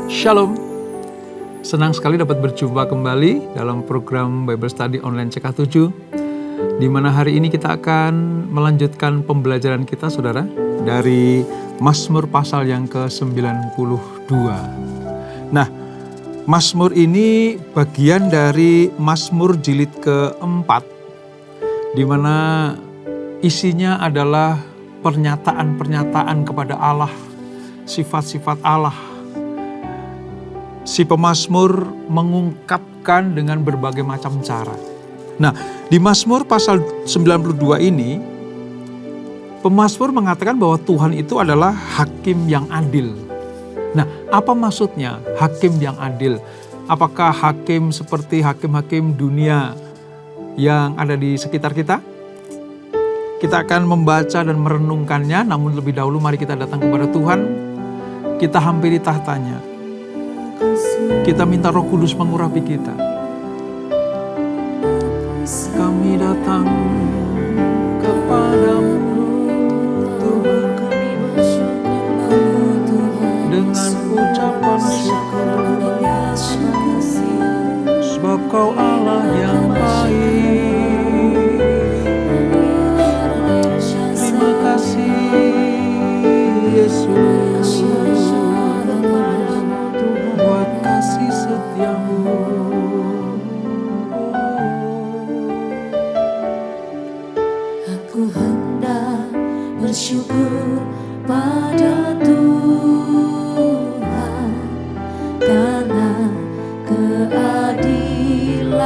Shalom, senang sekali dapat berjumpa kembali dalam program Bible Study Online CK7, di mana hari ini kita akan melanjutkan pembelajaran kita, saudara, dari Mazmur pasal yang ke-92. Nah, Mazmur ini bagian dari Mazmur jilid keempat, di mana isinya adalah pernyataan-pernyataan kepada Allah, sifat-sifat Allah. Si pemazmur mengungkapkan dengan berbagai macam cara. Nah, di Mazmur pasal 92 ini, pemazmur mengatakan bahwa Tuhan itu adalah hakim yang adil. Nah, apa maksudnya hakim yang adil? Apakah hakim seperti hakim-hakim dunia yang ada di sekitar kita? Kita akan membaca dan merenungkannya, namun lebih dahulu mari kita datang kepada Tuhan. Kita hampiri tahtanya. Kita minta Roh Kudus mengurapi kita. Kami datang kepadamu Tuhan, dengan ucapan syukur, sebab Kau Allah yang baik. Terima kasih Yesus buat kasih setiamu. Aku hendak bersyukur pada Tuhan karena keadilan-Nya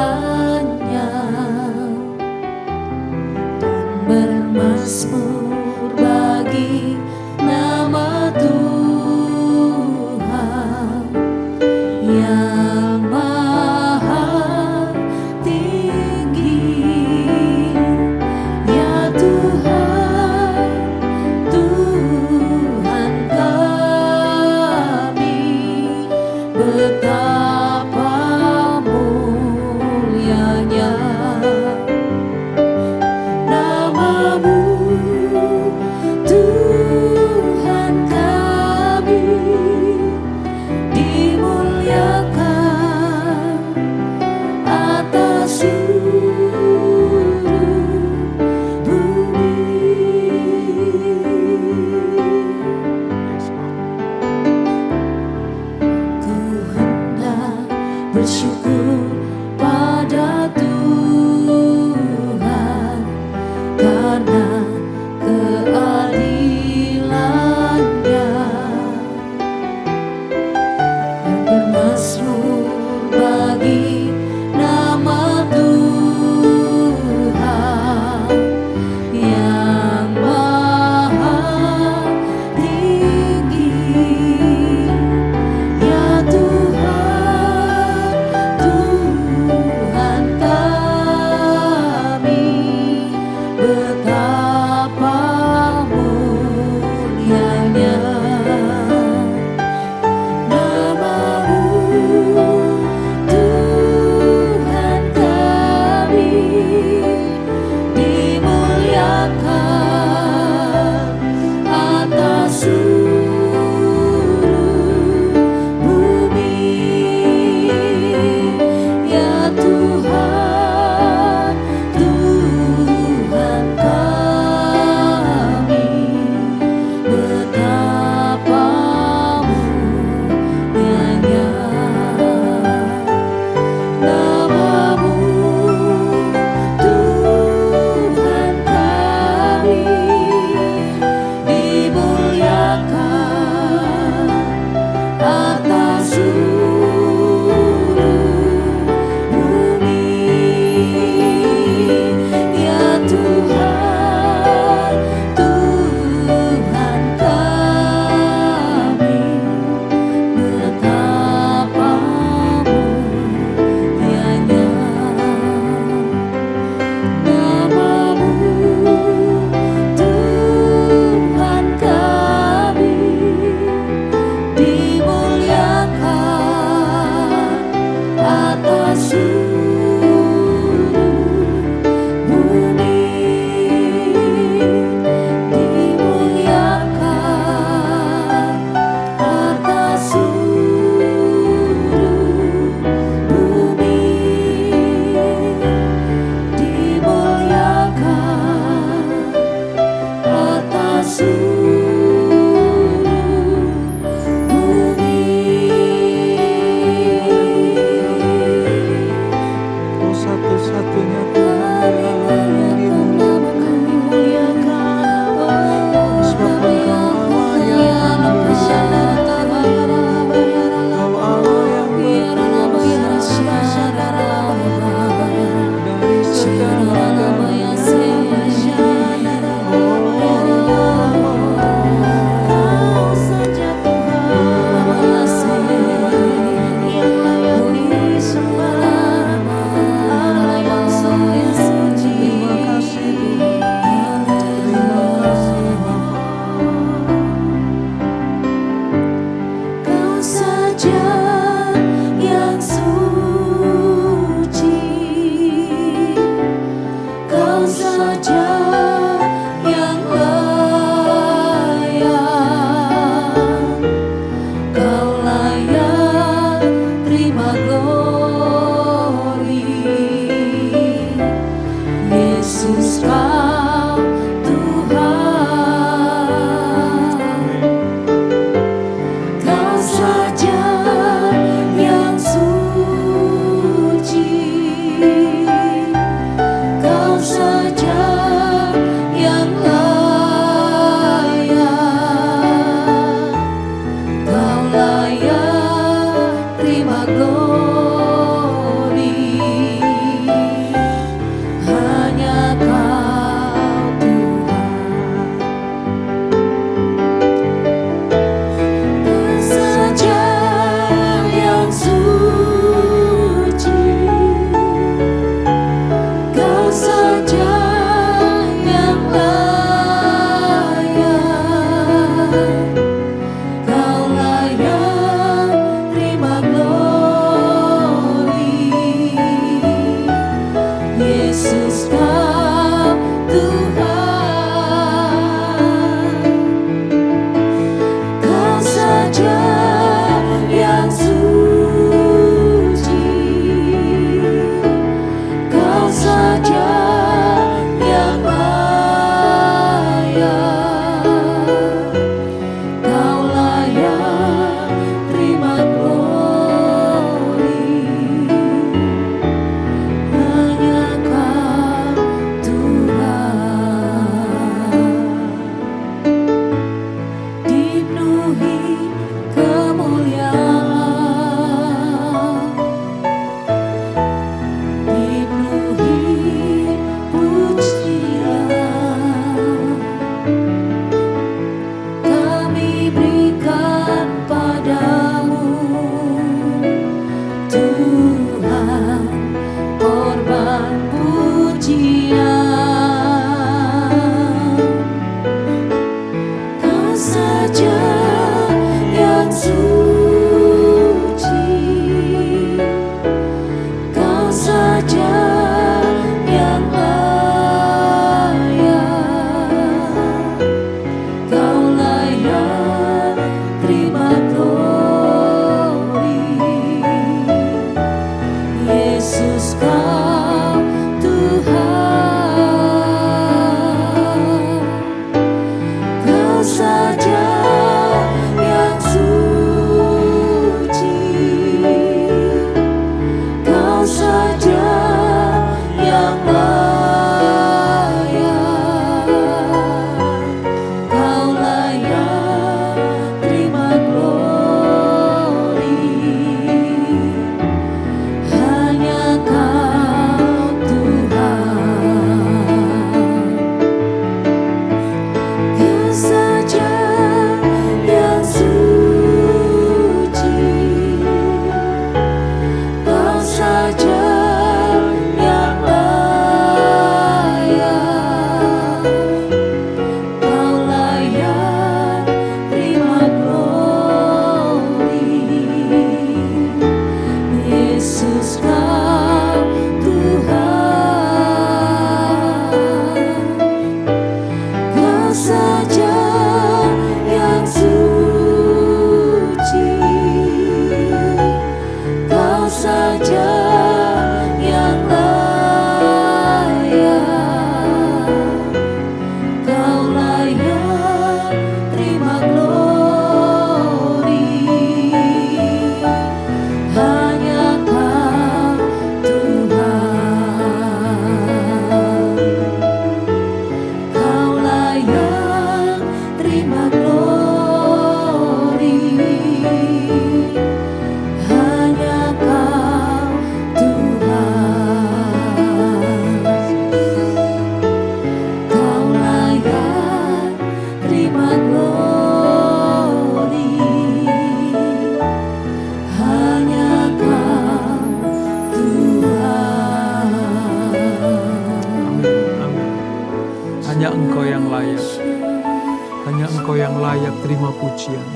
pujian,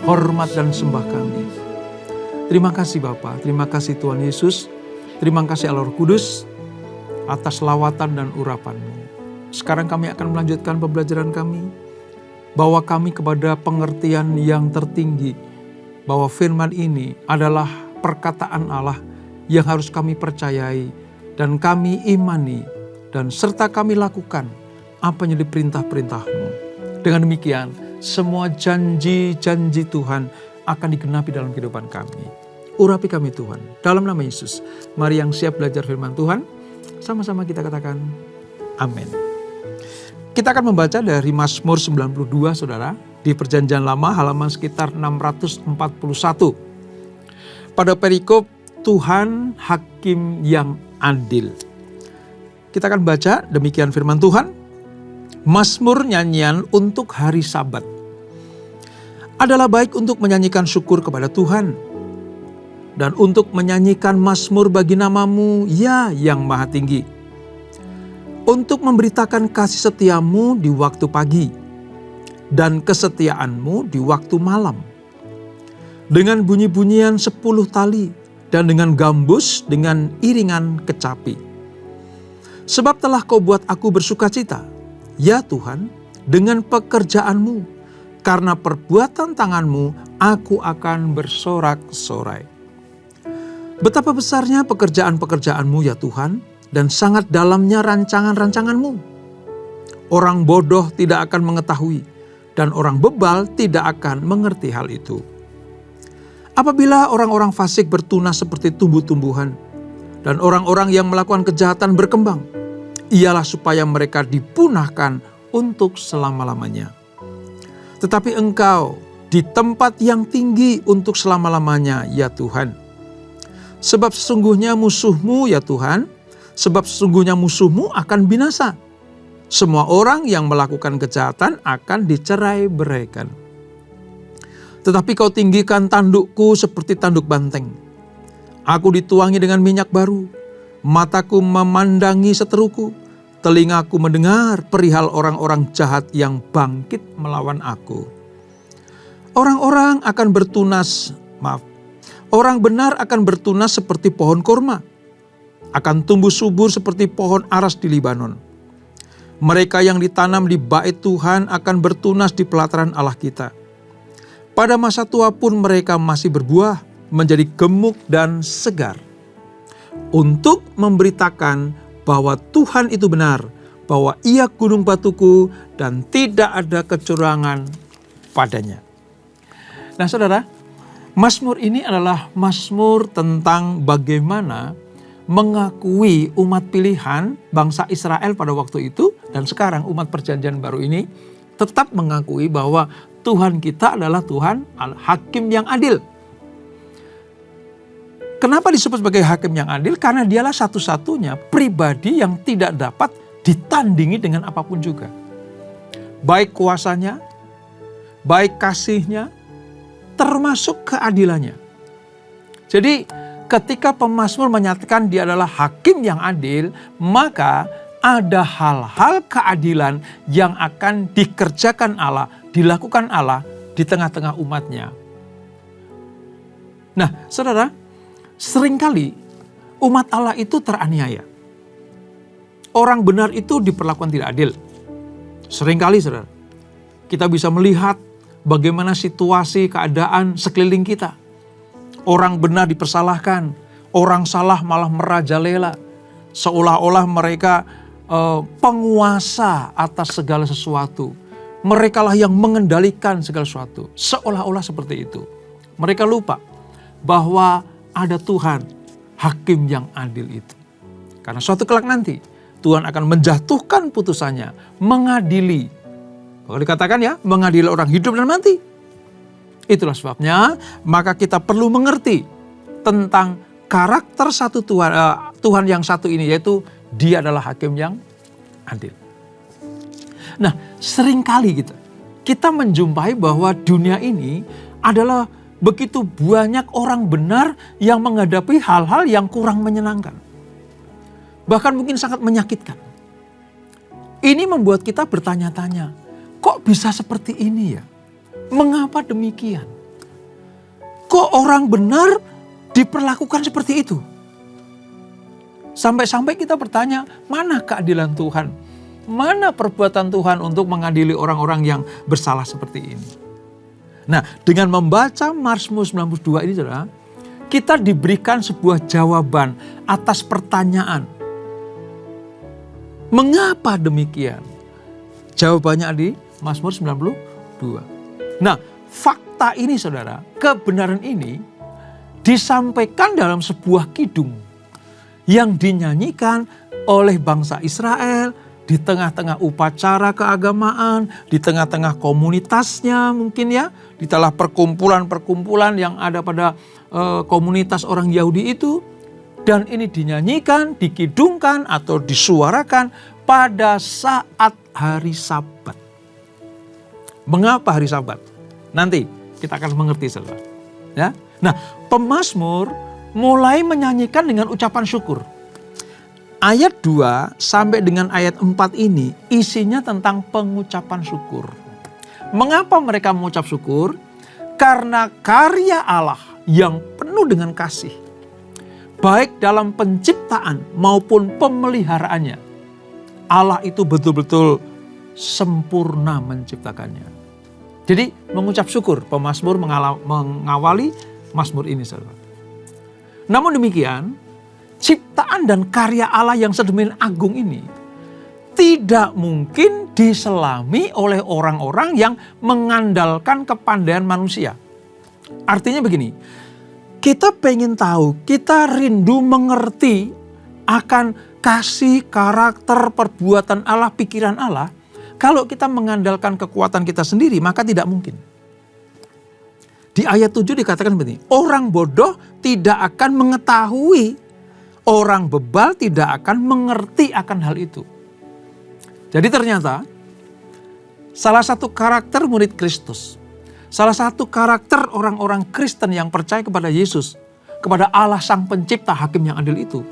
hormat dan sembah kami. Terima kasih Bapa, terima kasih Tuhan Yesus, terima kasih Allah Roh Kudus atas lawatan dan urapan-Mu. Sekarang kami akan melanjutkan pembelajaran kami. Bawa kami kepada pengertian yang tertinggi bahwa firman ini adalah perkataan Allah yang harus kami percayai dan kami imani dan serta kami lakukan apa yang jadi perintah-perintah-Mu. Dengan demikian, semua janji-janji Tuhan akan digenapi dalam kehidupan kami. Urapi kami Tuhan, dalam nama Yesus. Mari yang siap belajar firman Tuhan, sama-sama kita katakan amin. Kita akan membaca dari Mazmur 92 saudara, di Perjanjian Lama halaman sekitar 641. Pada perikop Tuhan Hakim yang adil. Kita akan baca demikian firman Tuhan. Mazmur nyanyian untuk hari Sabat. Adalah baik untuk menyanyikan syukur kepada Tuhan dan untuk menyanyikan mazmur bagi nama-Mu, ya yang maha tinggi. Untuk memberitakan kasih setiamu di waktu pagi dan kesetiaan-Mu di waktu malam. Dengan bunyi-bunyian 10 tali dan dengan gambus dengan iringan kecapi. Sebab telah Kau buat aku bersukacita, ya Tuhan, dengan pekerjaan-Mu. Karena perbuatan tangan-Mu, aku akan bersorak-sorai. Betapa besarnya pekerjaan-pekerjaan-Mu ya Tuhan, dan sangat dalamnya rancangan-rancangan-Mu. Orang bodoh tidak akan mengetahui, dan orang bebal tidak akan mengerti hal itu. Apabila orang-orang fasik bertunas seperti tumbuh-tumbuhan, dan orang-orang yang melakukan kejahatan berkembang, ialah supaya mereka dipunahkan untuk selama-lamanya. Tetapi Engkau di tempat yang tinggi untuk selama-lamanya ya Tuhan. Sebab sesungguhnya musuh-Mu ya Tuhan, sebab sesungguhnya musuh-Mu akan binasa. Semua orang yang melakukan kejahatan akan dicerai-beraikan. Tetapi Kau tinggikan tandukku seperti tanduk banteng. Aku dituangi dengan minyak baru, mataku memandangi seteruku, telingaku mendengar perihal orang-orang jahat yang bangkit melawan aku. Orang benar akan bertunas seperti pohon korma, akan tumbuh subur seperti pohon aras di Libanon. Mereka yang ditanam di bait Tuhan akan bertunas di pelataran Allah kita. Pada masa tua pun mereka masih berbuah, menjadi gemuk dan segar. Untuk memberitakan bahwa Tuhan itu benar, bahwa Ia gunung batuku dan tidak ada kecurangan padanya. Nah saudara, mazmur ini adalah mazmur tentang bagaimana mengakui umat pilihan bangsa Israel pada waktu itu dan sekarang umat perjanjian baru ini tetap mengakui bahwa Tuhan kita adalah Tuhan Hakim yang adil. Kenapa disebut sebagai hakim yang adil? Karena dialah satu-satunya pribadi yang tidak dapat ditandingi dengan apapun juga. Baik kuasanya, baik kasihnya, termasuk keadilannya. Jadi ketika pemazmur menyatakan dia adalah hakim yang adil, maka ada hal-hal keadilan yang akan dikerjakan Allah, dilakukan Allah di tengah-tengah umatnya. Nah saudara, seringkali umat Allah itu teraniaya. Orang benar itu diperlakukan tidak adil. Seringkali saudara, kita bisa melihat bagaimana situasi keadaan sekeliling kita. Orang benar dipersalahkan, orang salah malah merajalela. Seolah-olah mereka penguasa atas segala sesuatu. Merekalah yang mengendalikan segala sesuatu. Seolah-olah seperti itu. Mereka lupa bahwa ada Tuhan, hakim yang adil itu. Karena suatu kelak nanti, Tuhan akan menjatuhkan putusannya, mengadili. Kalau dikatakan ya, mengadili orang hidup dan mati. Itulah sebabnya, maka kita perlu mengerti tentang karakter satu Tuhan, Tuhan yang satu ini, yaitu Dia adalah hakim yang adil. Nah, seringkali kita menjumpai bahwa dunia ini adalah begitu banyak orang benar yang menghadapi hal-hal yang kurang menyenangkan. Bahkan mungkin sangat menyakitkan. Ini membuat kita bertanya-tanya, kok bisa seperti ini ya? Mengapa demikian? Kok orang benar diperlakukan seperti itu? Sampai-sampai kita bertanya, mana keadilan Tuhan? Mana perbuatan Tuhan untuk mengadili orang-orang yang bersalah seperti ini? Nah, dengan membaca Mazmur 92 ini, saudara, kita diberikan sebuah jawaban atas pertanyaan. Mengapa demikian? Jawabannya di Mazmur 92. Nah, fakta ini, saudara, kebenaran ini disampaikan dalam sebuah kidung yang dinyanyikan oleh bangsa Israel di tengah-tengah upacara keagamaan, di tengah-tengah komunitasnya mungkin ya, di tengah perkumpulan-perkumpulan yang ada pada komunitas orang Yahudi itu. Dan ini dinyanyikan, dikidungkan atau disuarakan pada saat hari Sabat. Mengapa hari Sabat? Nanti kita akan mengerti, saudara. Ya. Nah, pemazmur mulai menyanyikan dengan ucapan syukur. Ayat 2 sampai dengan ayat 4 ini isinya tentang pengucapan syukur. Mengapa mereka mengucap syukur? Karena karya Allah yang penuh dengan kasih, baik dalam penciptaan maupun pemeliharaannya. Allah itu betul-betul sempurna menciptakannya. Jadi mengucap syukur, pemazmur mengawali mazmur ini, saudara. Namun demikian, ciptaan dan karya Allah yang sedemikian agung ini tidak mungkin diselami oleh orang-orang yang mengandalkan kepandaian manusia. Artinya begini, kita pengen tahu, kita rindu mengerti akan kasih, karakter, perbuatan Allah, pikiran Allah. Kalau kita mengandalkan kekuatan kita sendiri, maka tidak mungkin. Di ayat 7 dikatakan begini, orang bodoh tidak akan mengetahui, orang bebal tidak akan mengerti akan hal itu. Jadi ternyata salah satu karakter murid Kristus, salah satu karakter orang-orang Kristen yang percaya kepada Yesus, kepada Allah Sang Pencipta, Hakim yang adil itu,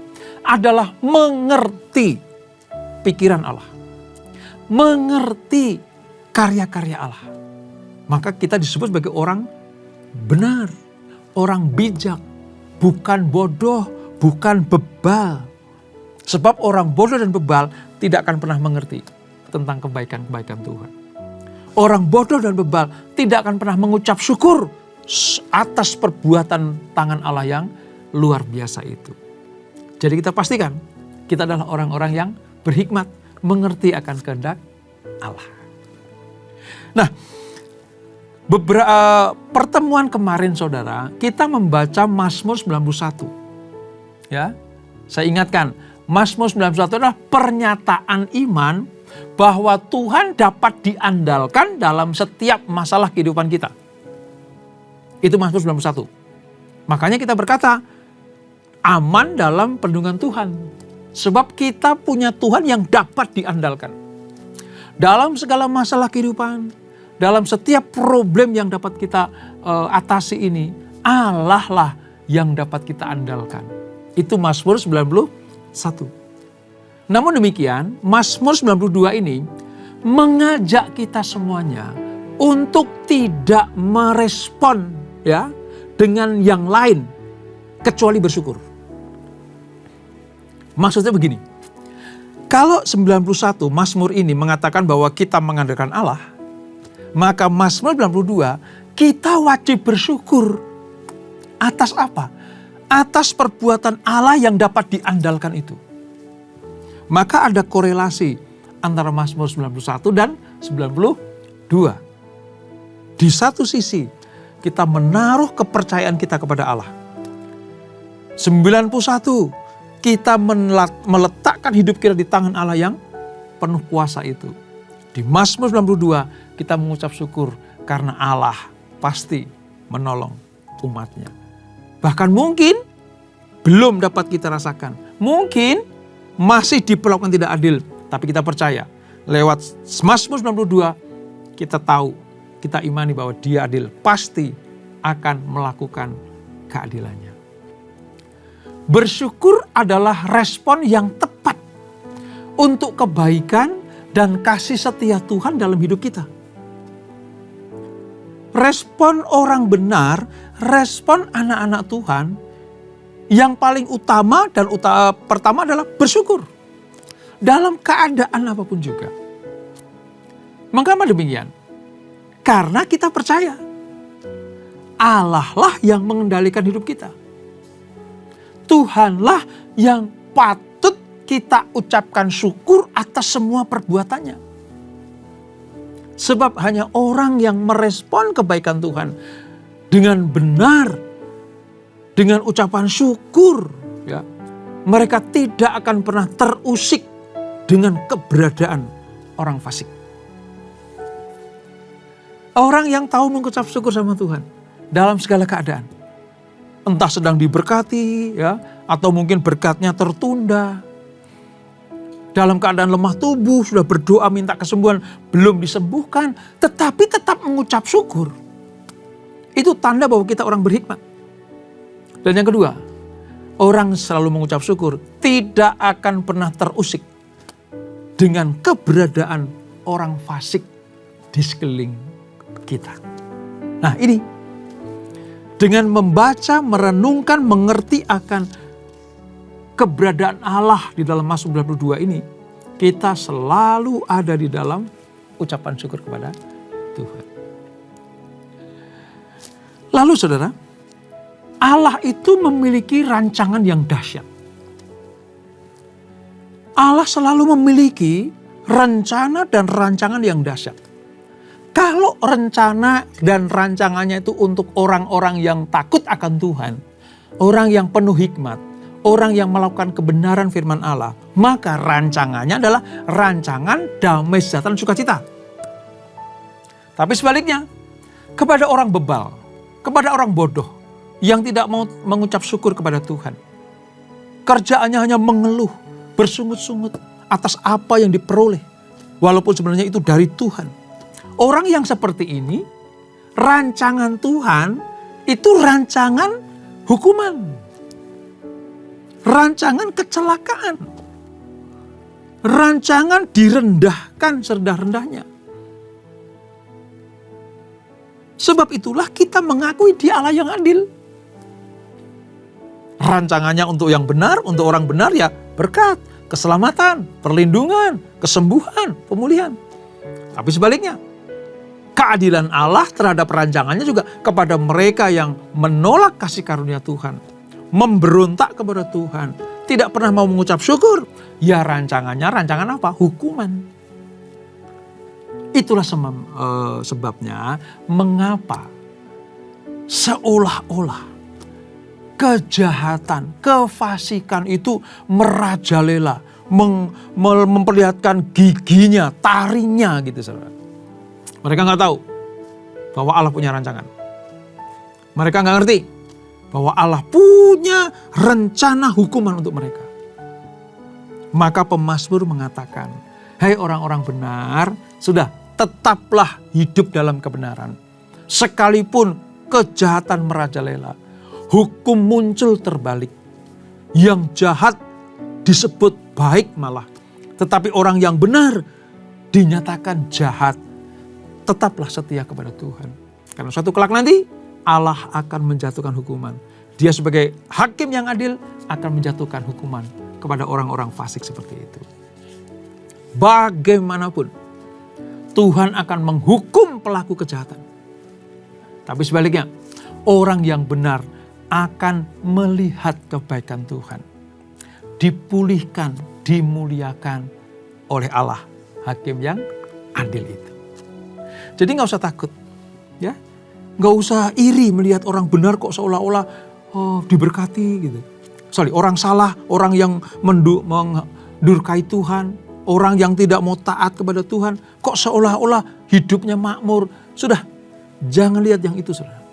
adalah mengerti pikiran Allah, mengerti karya-karya Allah. Maka kita disebut sebagai orang benar, orang bijak, bukan bodoh, bukan bebal. Sebab orang bodoh dan bebal tidak akan pernah mengerti tentang kebaikan-kebaikan Tuhan. Orang bodoh dan bebal tidak akan pernah mengucap syukur atas perbuatan tangan Allah yang luar biasa itu. Jadi kita pastikan kita adalah orang-orang yang berhikmat, mengerti akan kehendak Allah. Nah, beberapa pertemuan kemarin, saudara, kita membaca Mazmur 91. Ya, saya ingatkan, Mazmur 91 adalah pernyataan iman bahwa Tuhan dapat diandalkan dalam setiap masalah kehidupan kita. Itu Mazmur 91. Makanya kita berkata, aman dalam perlindungan Tuhan. Sebab kita punya Tuhan yang dapat diandalkan. Dalam segala masalah kehidupan, dalam setiap problem yang dapat kita atasi ini, Allah lah yang dapat kita andalkan. Itu Mazmur 91. Namun demikian, Mazmur 92 ini mengajak kita semuanya untuk tidak merespon ya dengan yang lain kecuali bersyukur. Maksudnya begini, kalau 91 Mazmur ini mengatakan bahwa kita mengandalkan Allah, maka Mazmur 92 kita wajib bersyukur. Atas apa? Atas perbuatan Allah yang dapat diandalkan itu. Maka ada korelasi antara Mazmur 91 dan 92. Di satu sisi kita menaruh kepercayaan kita kepada Allah. 91 kita meletakkan hidup kita di tangan Allah yang penuh kuasa itu. Di Mazmur 92 kita mengucap syukur karena Allah pasti menolong umatnya. Bahkan mungkin belum dapat kita rasakan. Mungkin masih diperlakukan tidak adil. Tapi kita percaya lewat Mazmur 92 kita tahu, kita imani bahwa Dia adil. Pasti akan melakukan keadilannya. Bersyukur adalah respon yang tepat untuk kebaikan dan kasih setia Tuhan dalam hidup kita. respon orang benar, respon anak-anak Tuhan, yang paling utama dan pertama adalah bersyukur. Dalam keadaan apapun juga. Mengapa demikian? Karena kita percaya Allah lah yang mengendalikan hidup kita. Tuhanlah yang patut kita ucapkan syukur atas semua perbuatannya. Sebab hanya orang yang merespon kebaikan Tuhan dengan benar, dengan ucapan syukur, ya, mereka tidak akan pernah terusik dengan keberadaan orang fasik. Orang yang tahu mengucap syukur sama Tuhan dalam segala keadaan. Entah sedang diberkati, ya, atau mungkin berkatnya tertunda. Dalam keadaan lemah tubuh, sudah berdoa minta kesembuhan, belum disembuhkan, tetapi tetap mengucap syukur. Itu tanda bahwa kita orang berhikmat. Dan yang kedua, orang selalu mengucap syukur tidak akan pernah terusik dengan keberadaan orang fasik di sekeliling kita. Nah ini, dengan membaca, merenungkan, mengerti akan keberadaan Allah di dalam Mazmur 92 ini, kita selalu ada di dalam ucapan syukur kepada Tuhan. Lalu saudara, Allah itu memiliki rancangan yang dahsyat. Allah selalu memiliki rencana dan rancangan yang dahsyat. Kalau rencana dan rancangannya itu untuk orang-orang yang takut akan Tuhan, orang yang penuh hikmat, orang yang melakukan kebenaran firman Allah, maka rancangannya adalah rancangan damai sejahtera dan sukacita. Tapi sebaliknya, kepada orang bebal, kepada orang bodoh yang tidak mau mengucap syukur kepada Tuhan, kerjaannya hanya mengeluh, bersungut-sungut atas apa yang diperoleh, walaupun sebenarnya itu dari Tuhan. Orang yang seperti ini, rancangan Tuhan itu rancangan hukuman. Rancangan kecelakaan. Rancangan direndahkan serendah-rendahnya. Sebab itulah kita mengakui Dia Allah yang adil. Rancangannya untuk yang benar, untuk orang benar ya berkat, keselamatan, perlindungan, kesembuhan, pemulihan. Tapi sebaliknya, keadilan Allah terhadap rancangannya juga kepada mereka yang menolak kasih karunia Tuhan, memberontak kepada Tuhan, tidak pernah mau mengucap syukur, ya rancangannya rancangan apa? Hukuman. Itulah sebabnya mengapa seolah-olah kejahatan, kefasikan itu merajalela, memperlihatkan giginya, taringnya gitu saudara. Mereka nggak tahu bahwa Allah punya rancangan. Mereka nggak ngerti bahwa Allah punya rencana hukuman untuk mereka. Maka pemazmur mengatakan, hai orang-orang benar, sudah tetaplah hidup dalam kebenaran. Sekalipun kejahatan merajalela, hukum muncul terbalik. Yang jahat disebut baik malah. Tetapi orang yang benar dinyatakan jahat. Tetaplah setia kepada Tuhan. Karena suatu kelak nanti Allah akan menjatuhkan hukuman. Dia sebagai hakim yang adil akan menjatuhkan hukuman kepada orang-orang fasik seperti itu. Bagaimanapun Tuhan akan menghukum pelaku kejahatan. Tapi sebaliknya, orang yang benar akan melihat kebaikan Tuhan. Dipulihkan, dimuliakan oleh Allah, hakim yang adil itu. Jadi gak usah takut, ya, gak usah iri melihat orang benar kok seolah-olah diberkati gitu. Orang salah, orang yang mendurkai Tuhan, orang yang tidak mau taat kepada Tuhan, kok seolah-olah hidupnya makmur. Sudah, jangan lihat yang itu saudara.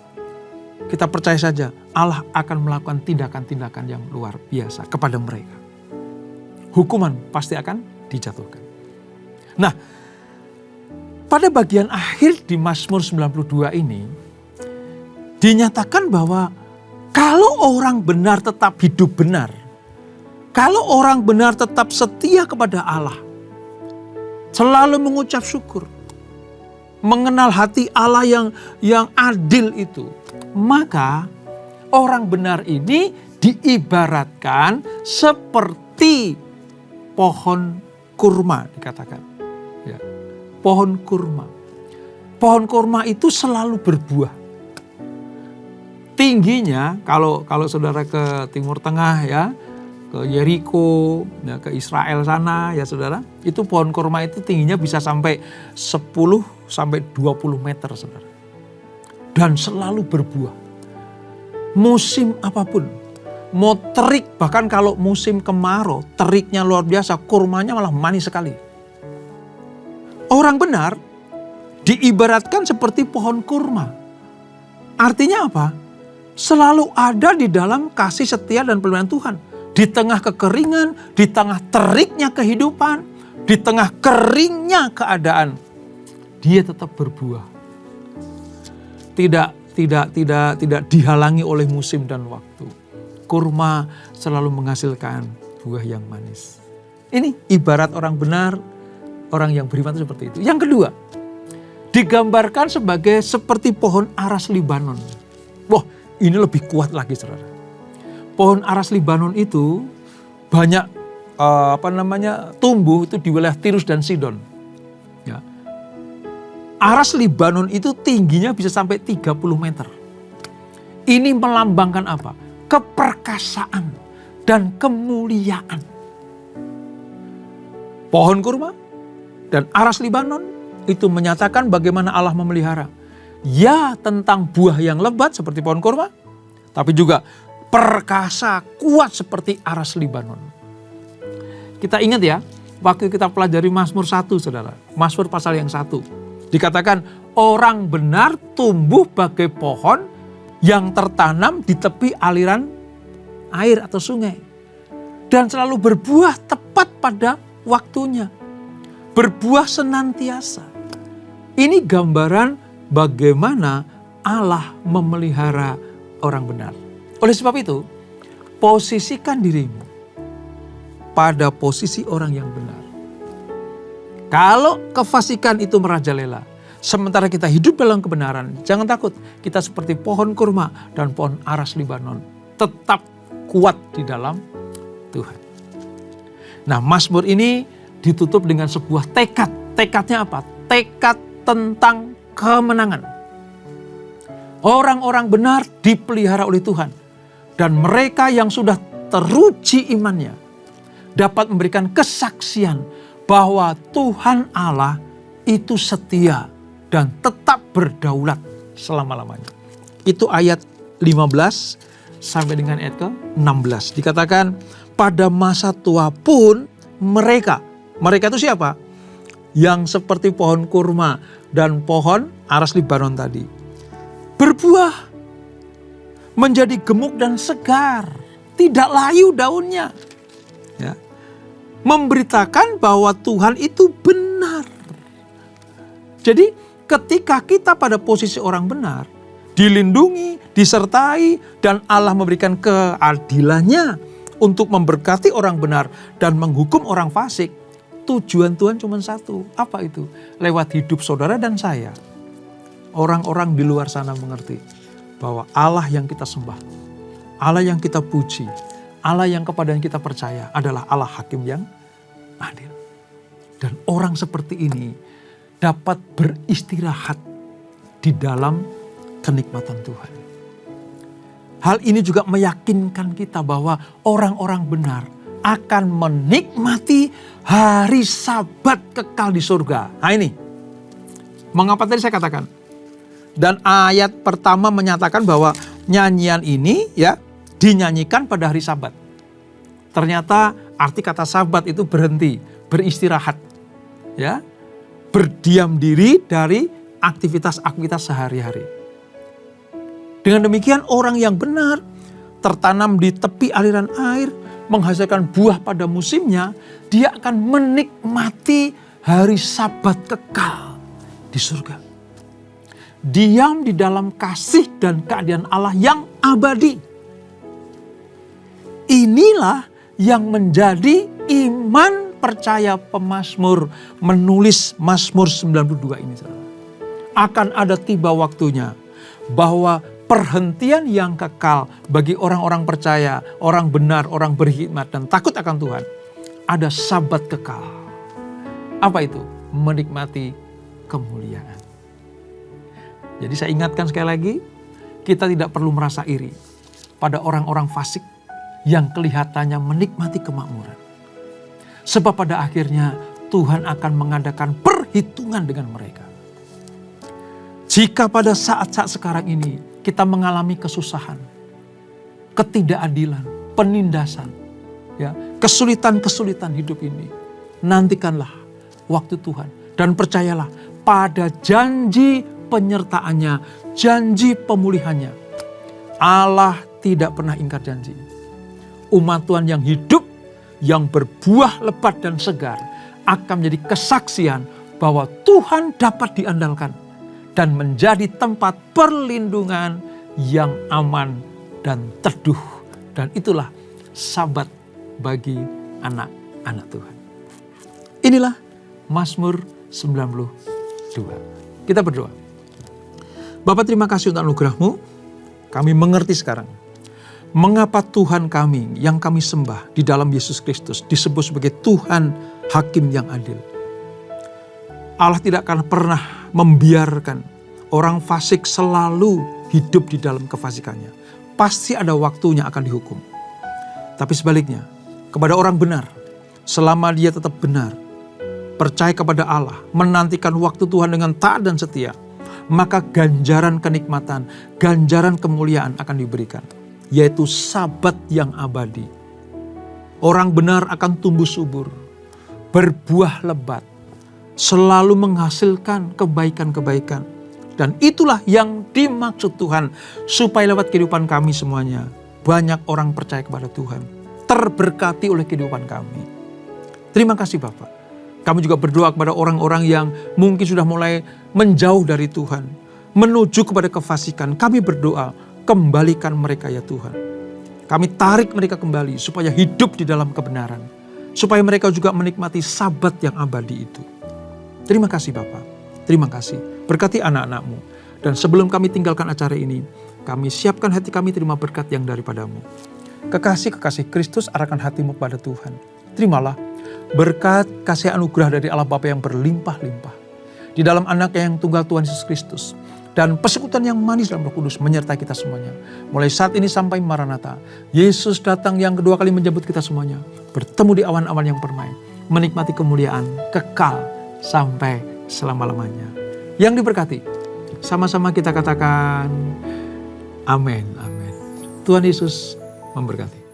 Kita percaya saja Allah akan melakukan tindakan-tindakan yang luar biasa kepada mereka. Hukuman pasti akan dijatuhkan. Nah, pada bagian akhir di Mazmur 92 ini, dinyatakan bahwa kalau orang benar tetap hidup benar, kalau orang benar tetap setia kepada Allah, selalu mengucap syukur, mengenal hati Allah yang adil itu, maka orang benar ini diibaratkan seperti pohon kurma dikatakan. Ya, pohon kurma. Pohon kurma itu selalu berbuah. Tingginya kalau saudara ke Timur Tengah ya, ke Yeriko, ya, ke Israel sana ya saudara, itu pohon kurma itu tingginya bisa sampai 10 sampai 20 meter saudara. Dan selalu berbuah. Musim apapun, mau terik, bahkan kalau musim kemarau, teriknya luar biasa, kurmanya malah manis sekali. Orang benar diibaratkan seperti pohon kurma. Artinya apa? Selalu ada di dalam kasih setia dan peliharaan Tuhan. Di tengah kekeringan, di tengah teriknya kehidupan, di tengah keringnya keadaan, dia tetap berbuah. Tidak dihalangi oleh musim dan waktu. Kurma selalu menghasilkan buah yang manis. Ini ibarat orang benar, orang yang beriman itu seperti itu. Yang kedua, digambarkan seperti pohon aras Libanon. Wah, ini lebih kuat lagi saudara. Pohon aras Libanon itu banyak tumbuh itu di wilayah Tirus dan Sidon. Ya. Aras Libanon itu tingginya bisa sampai 30 meter. Ini melambangkan apa? Keperkasaan dan kemuliaan. Pohon kurma dan aras Libanon itu menyatakan bagaimana Allah memelihara. Ya, tentang buah yang lebat seperti pohon kurma, tapi juga perkasa kuat seperti aras Libanon. Kita ingat ya, waktu kita pelajari Mazmur 1 saudara, Mazmur pasal yang 1. Dikatakan orang benar tumbuh bagai pohon yang tertanam di tepi aliran air atau sungai. Dan selalu berbuah tepat pada waktunya. Berbuah senantiasa. Ini gambaran bagaimana Allah memelihara orang benar. Oleh sebab itu, posisikan dirimu pada posisi orang yang benar. Kalau kefasikan itu merajalela, sementara kita hidup dalam kebenaran, jangan takut. Kita seperti pohon kurma dan pohon aras Libanon. Tetap kuat di dalam Tuhan. Nah, Mazmur ini ditutup dengan sebuah tekad. Tekadnya apa? Tekad tentang kemenangan. Orang-orang benar dipelihara oleh Tuhan. Dan mereka yang sudah teruji imannya dapat memberikan kesaksian bahwa Tuhan Allah itu setia dan tetap berdaulat selama-lamanya. Itu ayat 15 sampai dengan ayat ke-16. Dikatakan pada masa tua pun mereka itu siapa? Yang seperti pohon kurma dan pohon aras Libanon tadi. Berbuah, menjadi gemuk dan segar, tidak layu daunnya. Ya. Memberitakan bahwa Tuhan itu benar. Jadi ketika kita pada posisi orang benar, dilindungi, disertai, dan Allah memberikan keadilannya untuk memberkati orang benar dan menghukum orang fasik, tujuan Tuhan cuma satu. Apa itu? Lewat hidup saudara dan saya, orang-orang di luar sana mengerti bahwa Allah yang kita sembah, Allah yang kita puji, Allah yang kepadanya kita percaya adalah Allah hakim yang adil. Dan orang seperti ini dapat beristirahat di dalam kenikmatan Tuhan. Hal ini juga meyakinkan kita bahwa orang-orang benar akan menikmati hari Sabat kekal di surga. Nah ini, mengapa tadi saya katakan? Dan ayat pertama menyatakan bahwa nyanyian ini ya dinyanyikan pada hari Sabat. Ternyata arti kata Sabat itu berhenti, beristirahat, ya, berdiam diri dari aktivitas-aktivitas sehari-hari. Dengan demikian orang yang benar tertanam di tepi aliran air, menghasilkan buah pada musimnya, dia akan menikmati hari Sabat kekal di surga. Diam di dalam kasih dan keadilan Allah yang abadi. Inilah yang menjadi iman percaya pemazmur menulis Mazmur 92 ini. akan ada tiba waktunya bahwa perhentian yang kekal bagi orang-orang percaya, orang benar, orang berhikmat dan takut akan Tuhan. Ada sabat kekal. Apa itu? Menikmati kemuliaan. Jadi saya ingatkan sekali lagi, kita tidak perlu merasa iri pada orang-orang fasik yang kelihatannya menikmati kemakmuran. Sebab pada akhirnya Tuhan akan mengadakan perhitungan dengan mereka. Jika pada saat-saat sekarang ini kita mengalami kesusahan, ketidakadilan, penindasan, ya, kesulitan-kesulitan hidup ini, nantikanlah waktu Tuhan dan percayalah pada janji penyertaannya, janji pemulihannya. Allah tidak pernah ingkar janji. Umat Tuhan yang hidup, yang berbuah lebat dan segar akan menjadi kesaksian bahwa Tuhan dapat diandalkan dan menjadi tempat perlindungan yang aman dan teduh. Dan itulah sabat bagi anak-anak Tuhan. Inilah Mazmur 92. Kita berdoa. Bapa, terima kasih untuk anugerah-Mu. Kami mengerti sekarang mengapa Tuhan kami yang kami sembah di dalam Yesus Kristus disebut sebagai Tuhan Hakim yang adil. Allah tidak akan pernah membiarkan orang fasik selalu hidup di dalam kefasikannya. Pasti ada waktunya akan dihukum. Tapi sebaliknya, kepada orang benar, selama dia tetap benar, percaya kepada Allah, menantikan waktu Tuhan dengan taat dan setia, maka ganjaran kenikmatan, ganjaran kemuliaan akan diberikan, yaitu sabat yang abadi. Orang benar akan tumbuh subur, berbuah lebat, selalu menghasilkan kebaikan-kebaikan. Dan itulah yang dimaksud Tuhan, supaya lewat kehidupan kami semuanya, banyak orang percaya kepada Tuhan, terberkati oleh kehidupan kami. Terima kasih Bapak. Kami juga berdoa kepada orang-orang yang mungkin sudah mulai menjauh dari Tuhan, menuju kepada kefasikan. Kami berdoa, kembalikan mereka ya Tuhan. Kami tarik mereka kembali supaya hidup di dalam kebenaran, supaya mereka juga menikmati sabat yang abadi itu. Terima kasih Bapak. Terima kasih. Berkati anak-anak-Mu. Dan sebelum kami tinggalkan acara ini, kami siapkan hati kami terima berkat yang daripada-Mu. Kekasih-kekasih Kristus, arahkan hatimu kepada Tuhan. Terimalah berkat kasih anugerah dari Allah Bapa yang berlimpah-limpah di dalam Anak-Nya yang tunggal Tuhan Yesus Kristus. Dan persekutuan yang manis dalam Roh Kudus menyertai kita semuanya. Mulai saat ini sampai Maranatha. Yesus datang yang kedua kali menjemput kita semuanya. Bertemu di awan-awan yang permai. Menikmati kemuliaan kekal sampai selama-lamanya. Yang diberkati, sama-sama kita katakan amin, amin. Tuhan Yesus memberkati.